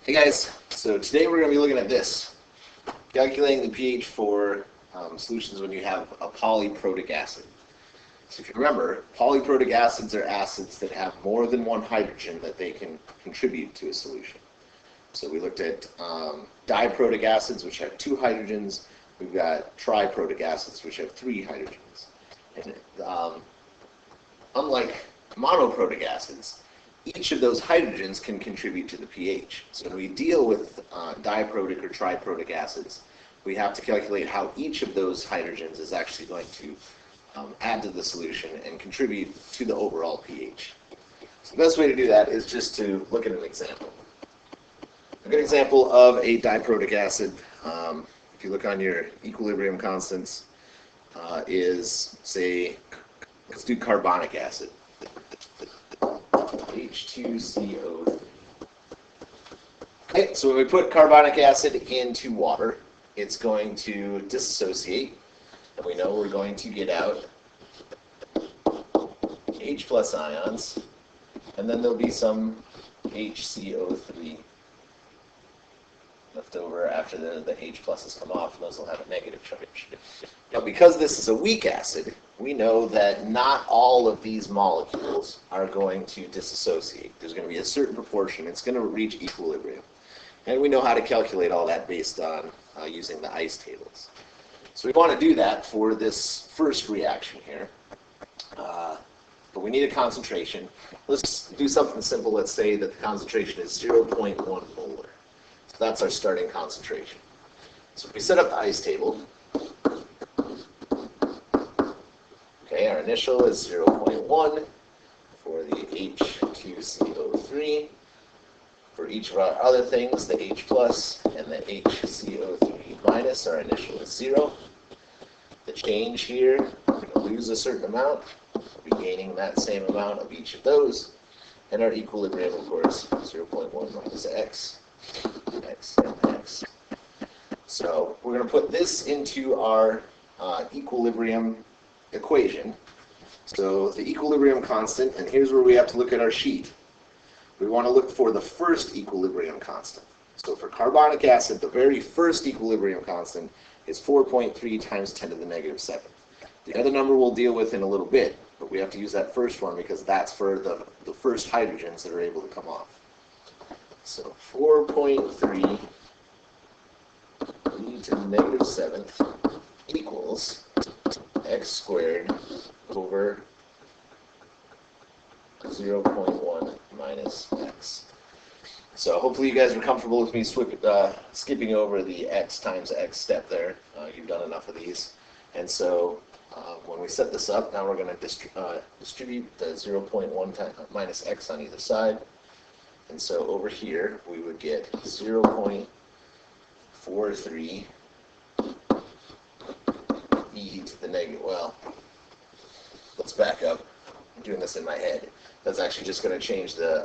Hey guys, so today we're going to be looking at this, calculating the pH for solutions when you have a polyprotic acid. So if you remember, polyprotic acids are acids that have more than one hydrogen that they can contribute to a solution. So we looked at diprotic acids, which have 2 hydrogens. We've got triprotic acids, which have 3 hydrogens. And unlike monoprotic acids, each of those hydrogens can contribute to the pH. So when we deal with diprotic or triprotic acids, we have to calculate how each of those hydrogens is actually going to add to the solution and contribute to the overall pH. So the best way to do that is just to look at an example. A good example of a diprotic acid, if you look on your equilibrium constants, is, say, let's do carbonic acid. H2CO3. Okay, so when we put carbonic acid into water, it's going to dissociate, and we know we're going to get out H plus ions, and then there'll be some HCO3 left over after the H pluses come off, and those will have a negative charge. Now, because this is a weak acid, we know that not all of these molecules are going to disassociate. There's going to be a certain proportion. It's going to reach equilibrium. And we know how to calculate all that based on using the ice tables. So we want to do that for this first reaction here. But we need a concentration. Let's do something simple. Let's say that the concentration is 0.1 molar. So that's our starting concentration. So if we set up the ice table, okay, our initial is 0.1 for the H2CO3. For each of our other things, the H plus and the HCO3 minus, our initial is 0. The change here, we're going to lose a certain amount. We'll be gaining that same amount of each of those. And our equilibrium, of course, 0.1 minus x, x, and x. So we're going to put this into our equilibrium equation. So the equilibrium constant, and here's where we have to look at our sheet. We want to look for the first equilibrium constant. So for carbonic acid, the very first equilibrium constant is 4.3 times 10 to the negative 7. The other number we'll deal with in a little bit, but we have to use that first one because that's for the first hydrogens that are able to come off. So 4.3 e to the negative 7th equals x squared over 0.1 minus x. So hopefully you guys are comfortable with me skipping over the x times x step there. You've done enough of these. And so when we set this up, now we're going to distribute the 0.1 minus x on either side. And so over here, we would get 0.43 e to the negative, well, let's back up. I'm doing this in my head. That's actually just going to change the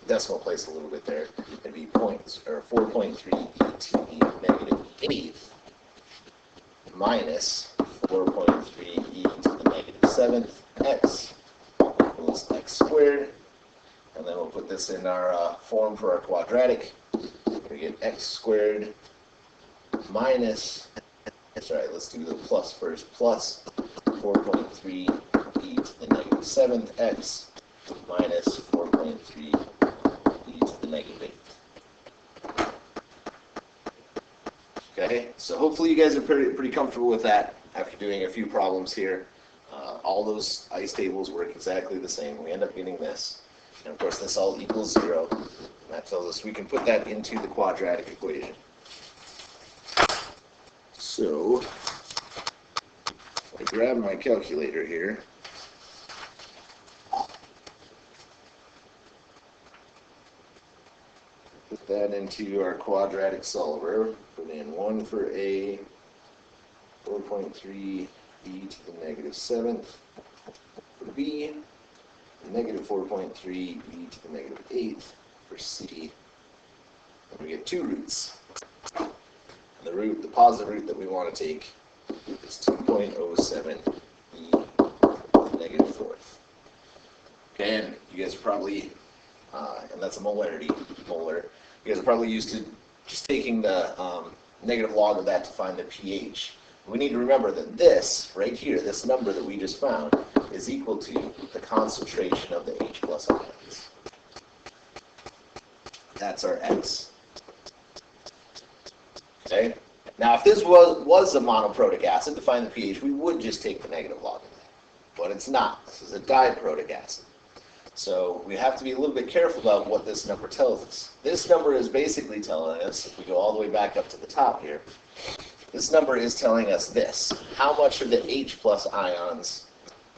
decimal place a little bit there. It'd be 4.3 e to the negative 8th minus 4.3 e to the negative 7th x equals x squared. And then we'll put this in our form for our quadratic. We get x squared minus, sorry, let's do the plus first, plus 4.3 e to the negative 7th x minus 4.3 e to the negative 8th. Okay, so hopefully you guys are pretty comfortable with that after doing a few problems here. All those ice tables work exactly the same. We end up getting this. And of course this all equals 0. And that tells us we can put that into the quadratic equation. So I grab my calculator here. Put that into our quadratic solver. Put in 1 for A, 4.3 e to the negative 7th. For B, negative 4.3 e to the negative 8th. For C, and we get 2 roots. And the positive root that we want to take is 2.07 e to the negative 4th. Okay, and you guys are probably, and that's a molarity, molar. You guys are probably used to just taking the negative log of that to find the pH. We need to remember that this, right here, this number that we just found, is equal to the concentration of the H plus ions. That's our X. Okay? Now, if this was a monoprotic acid, to find the pH, we would just take the negative log of that. But it's not. This is a diprotic acid. So we have to be a little bit careful about what this number tells us. This number is basically telling us, if we go all the way back up to the top here, this number is telling us this, how much of the H plus ions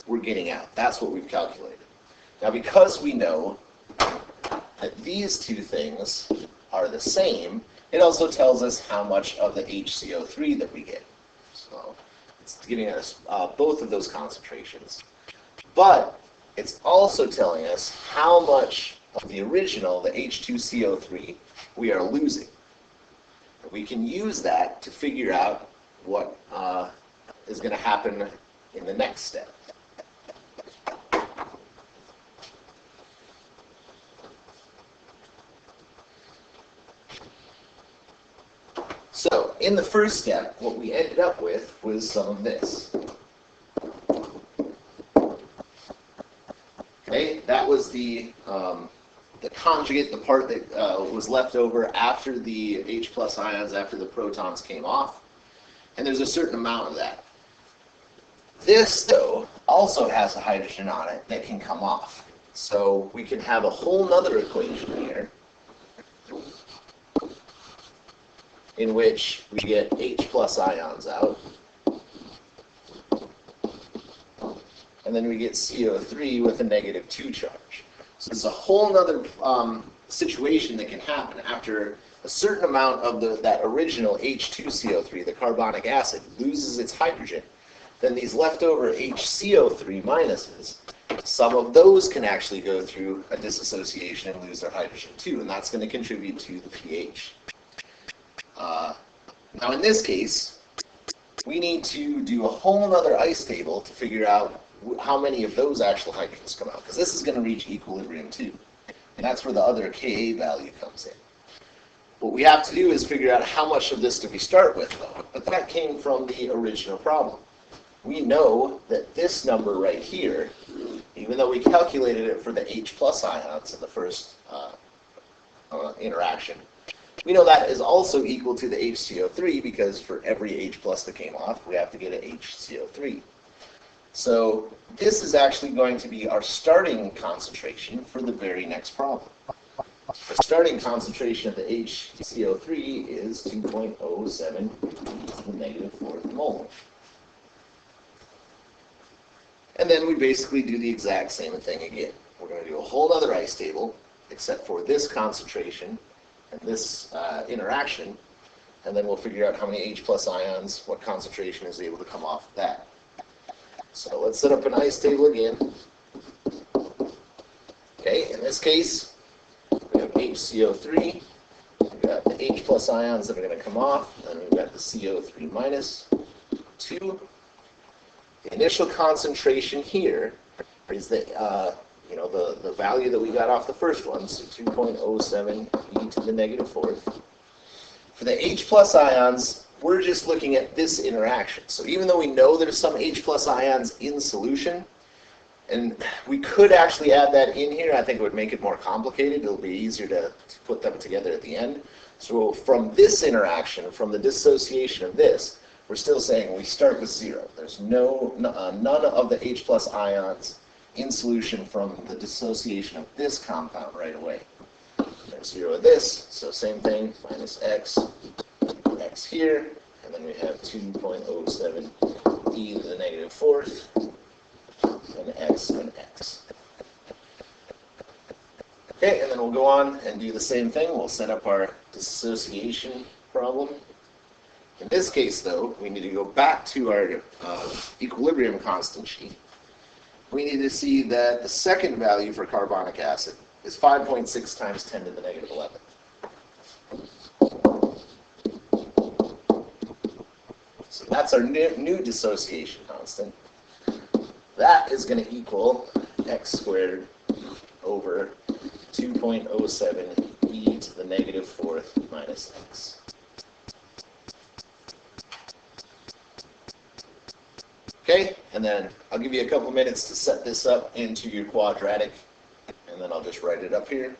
we're getting out. That's what we've calculated. Now, because we know that these two things are the same, it also tells us how much of the HCO3 that we get. So it's giving us both of those concentrations. But it's also telling us how much of the original, the H2CO3, we are losing. We can use that to figure out what is going to happen in the next step. So, in the first step, what we ended up with was some of this. Okay, that was the conjugate, the part that was left over after the H plus ions, after the protons came off. And there's a certain amount of that. This, though, also has a hydrogen on it that can come off. So we can have a whole nother equation here in which we get H plus ions out. And then we get CO3 with a -2 charge. So there's a whole other situation that can happen after a certain amount of that original H2CO3, the carbonic acid, loses its hydrogen. Then these leftover HCO3 minuses, some of those can actually go through a dissociation and lose their hydrogen too, and that's going to contribute to the pH. Now in this case, we need to do a whole other ice table to figure out how many of those actual hydrogens come out, because this is going to reach equilibrium too. And that's where the other Ka value comes in. What we have to do is figure out how much of this do we start with, though. But that came from the original problem. We know that this number right here, even though we calculated it for the H plus ions in the first interaction, we know that is also equal to the HCO3, because for every H plus that came off, we have to get an HCO3. So this is actually going to be our starting concentration for the very next problem. The starting concentration of the HCO3 is 2.07 to the -4th mole. And then we basically do the exact same thing again. We're going to do a whole other ice table, except for this concentration and this interaction, and then we'll figure out how many H plus ions, what concentration is able to come off of that. So let's set up an ice table again. Okay, in this case, we have HCO3, we've got the H plus ions that are going to come off, and we've got the CO3 minus 2. The initial concentration here is the the value that we got off the first one, so 2.07 e to the -4th. For the H plus ions, we're just looking at this interaction. So even though we know there's some H plus ions in solution, and we could actually add that in here, I think it would make it more complicated. It'll be easier to put them together at the end. So from this interaction, from the dissociation of this, we're still saying we start with 0. There's none of the H plus ions in solution from the dissociation of this compound right away. There's 0 of this, so same thing, minus X here, and then we have 2.07 e to the -4th, and X and X. Okay, and then we'll go on and do the same thing. We'll set up our dissociation problem. In this case, though, we need to go back to our equilibrium constant sheet. We need to see that the second value for carbonic acid is 5.6 times 10 to the -11. So that's our new dissociation constant. That is going to equal x squared over 2.07 e to the negative fourth minus x. Okay, and then I'll give you a couple minutes to set this up into your quadratic, and then I'll just write it up here.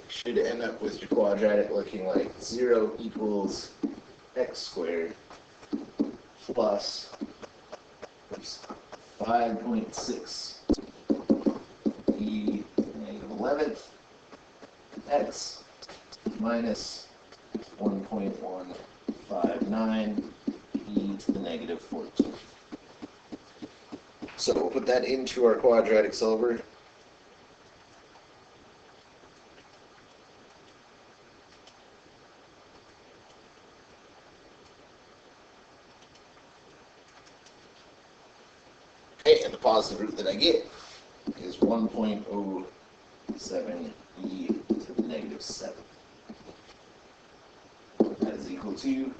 Should end up with your quadratic looking like 0 equals x squared plus 5.6 e to the negative 11th x minus 1.159 e to the negative 14th. So we'll put that into our quadratic solver. Okay, and the positive root that I get is 1.07 e to the negative 7. That is equal to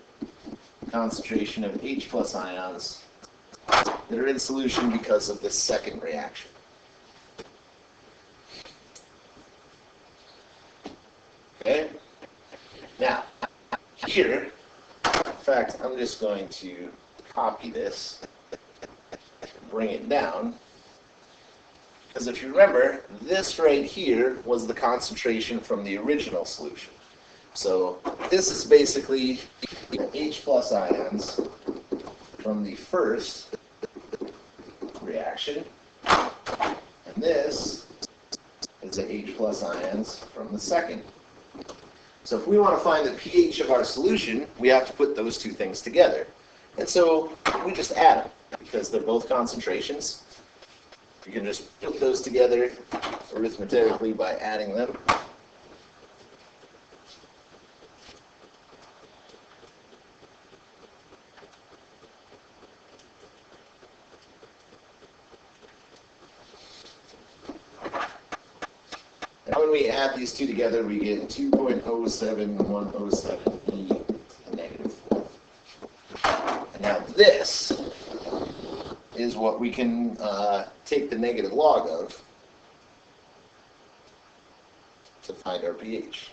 concentration of H plus ions that are in solution because of this second reaction. Okay? Now, here, in fact, I'm just going to copy this, bring it down, because if you remember, this right here was the concentration from the original solution. So this is basically H plus ions from the first reaction, and this is the H plus ions from the second. So if we want to find the pH of our solution, we have to put those two things together. And so we just add them, because they're both concentrations. You can just put those together arithmetically by adding them. And when we add these two together, we get 2.07107 e to the negative 4. And now this is what we can take the negative log of to find our pH.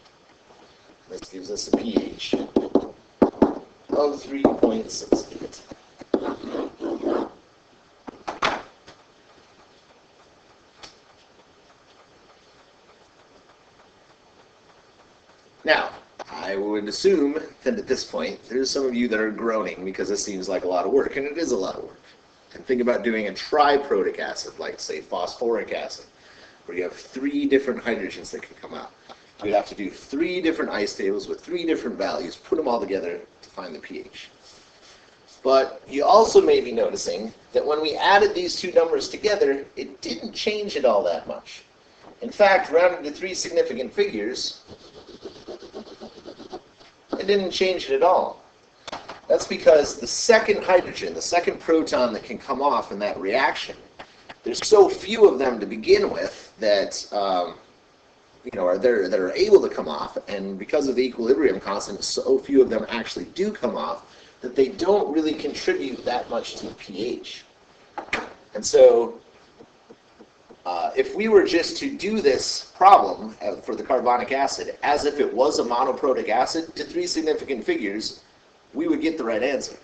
This gives us a pH of 3.68. Now, I would assume that at this point, there's some of you that are groaning because it seems like a lot of work, and it is a lot of work. And think about doing a triprotic acid, like, say, phosphoric acid, where you have 3 different hydrogens that can come out. You'd have to do 3 different ice tables with 3 different values, put them all together to find the pH. But you also may be noticing that when we added these two numbers together, it didn't change it all that much. In fact, rounded to 3 significant figures, it didn't change it at all. That's because the second hydrogen, the second proton that can come off in that reaction, there's so few of them to begin with that that are able to come off, and because of the equilibrium constant, so few of them actually do come off that they don't really contribute that much to pH. And so if we were just to do this problem for the carbonic acid as if it was a monoprotic acid to 3 significant figures, we would get the right answer.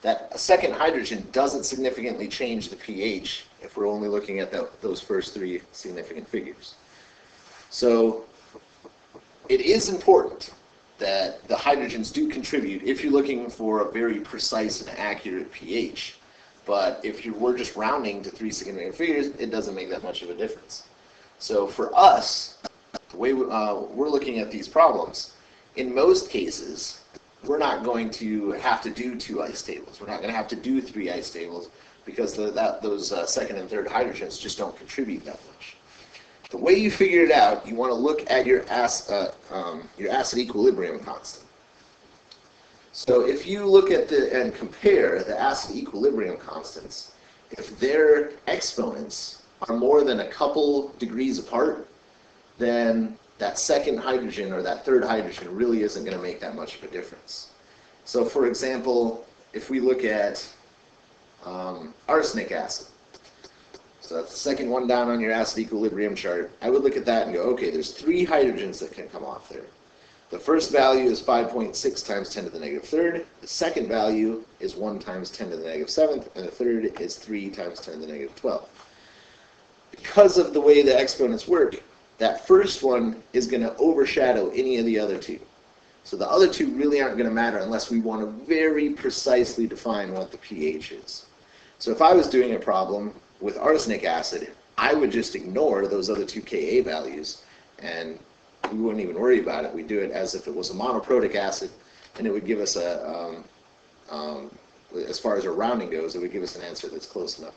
That a second hydrogen doesn't significantly change the pH if we're only looking at those first 3 significant figures. So it is important that the hydrogens do contribute if you're looking for a very precise and accurate pH. But if we're just rounding to 3 significant figures, it doesn't make that much of a difference. So for us, the way we're looking at these problems, in most cases, we're not going to have to do 2 ice tables. We're not going to have to do 3 ice tables because those second and third hydrogens just don't contribute that much. The way you figure it out, you want to look at your acid equilibrium constant. So if you look at and compare the acid equilibrium constants, if their exponents are more than a couple degrees apart, then that second hydrogen or that third hydrogen really isn't going to make that much of a difference. So for example, if we look at arsenic acid, so that's the second one down on your acid equilibrium chart, I would look at that and go, okay, there's 3 hydrogens that can come off there. The first value is 5.6 times 10 to the negative third, the second value is 1 times 10 to the negative seventh, and the third is 3 times 10 to the negative 12. Because of the way the exponents work, that first one is going to overshadow any of the other two. So the other two really aren't going to matter unless we want to very precisely define what the pH is. So if I was doing a problem with arsenic acid, I would just ignore those other two Ka values, and we wouldn't even worry about it. We'd do it as if it was a monoprotic acid, and it would give us a, as far as our rounding goes, it would give us an answer that's close enough.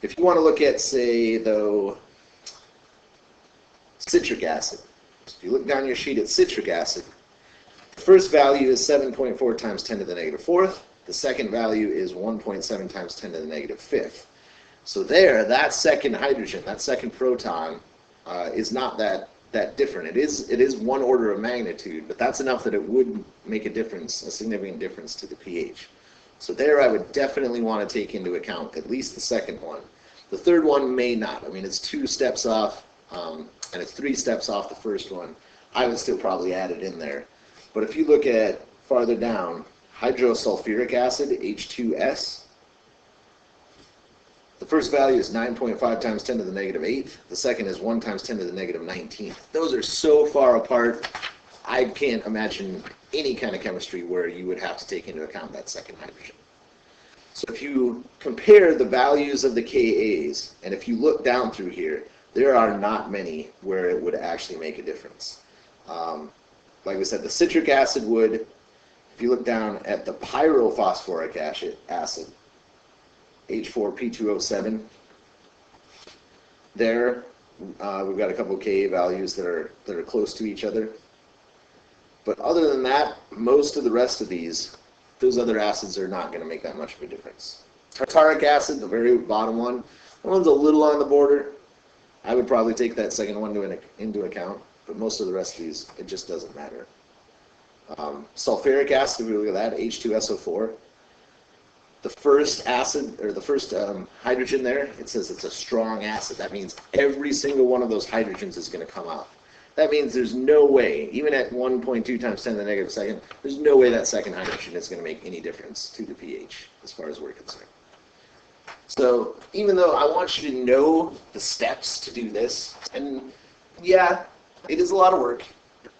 If you want to look at, say, though, citric acid, if you look down your sheet at citric acid, the first value is 7.4 times 10 to the negative fourth. The second value is 1.7 times 10 to the negative fifth. So there, that second hydrogen, that second proton, is not that different. It is 1 order of magnitude, but that's enough that it would make a difference, a significant difference to the pH. So there I would definitely want to take into account at least the second one. The third one may not. I mean, it's 2 steps off, and it's 3 steps off the first one. I would still probably add it in there. But if you look at farther down, hydrosulfuric acid, H2S, the first value is 9.5 times 10 to the negative 8th. The second is 1 times 10 to the negative 19th. Those are so far apart, I can't imagine any kind of chemistry where you would have to take into account that second hydrogen. So if you compare the values of the Kas, and if you look down through here, there are not many where it would actually make a difference. Like we said, the citric acid would. If you look down at the pyrophosphoric acid, H4P2O7, there we've got a couple of Ka values that are close to each other. But other than that, most of the rest of those other acids are not going to make that much of a difference. Tartaric acid, the very bottom one, that one's a little on the border. I would probably take that second one into account, but most of the rest of these, it just doesn't matter. Sulfuric acid, if we look at that, H2SO4. The first acid, or the first hydrogen there, it says it's a strong acid. That means every single one of those hydrogens is going to come out. That means there's no way, even at 1.2 times 10 to the negative second, there's no way that second hydrogen is going to make any difference to the pH, as far as we're concerned. So even though I want you to know the steps to do this, and yeah, it is a lot of work,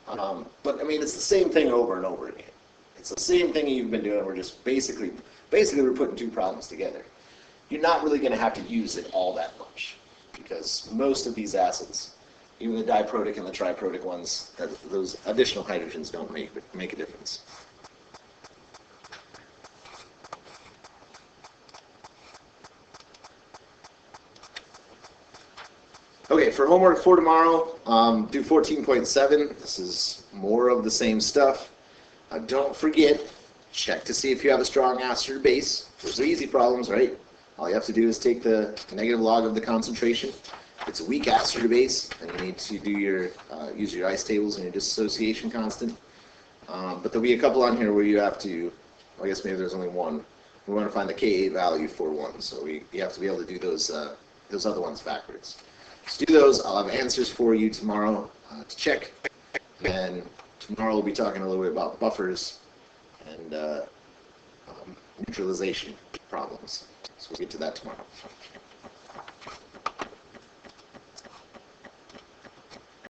but I mean, it's the same thing over and over again. It's the same thing you've been doing. We're just basically we're putting 2 problems together. You're not really going to have to use it all that much, because most of these acids, even the diprotic and the triprotic ones, those additional hydrogens don't make a difference. Okay, for homework for tomorrow, do 14.7. This is more of the same stuff. Don't forget, check to see if you have a strong acid or base. Those are easy problems, right? All you have to do is take the negative log of the concentration. If it's a weak acid or base, then you need to do your use your ice tables and your dissociation constant. But there'll be a couple on here where you have to, I guess maybe there's only one. We want to find the Ka value for one, so you have to be able to do those other ones backwards. So do those. I'll have answers for you tomorrow to check. And tomorrow we'll be talking a little bit about buffers and neutralization problems. So we'll get to that tomorrow.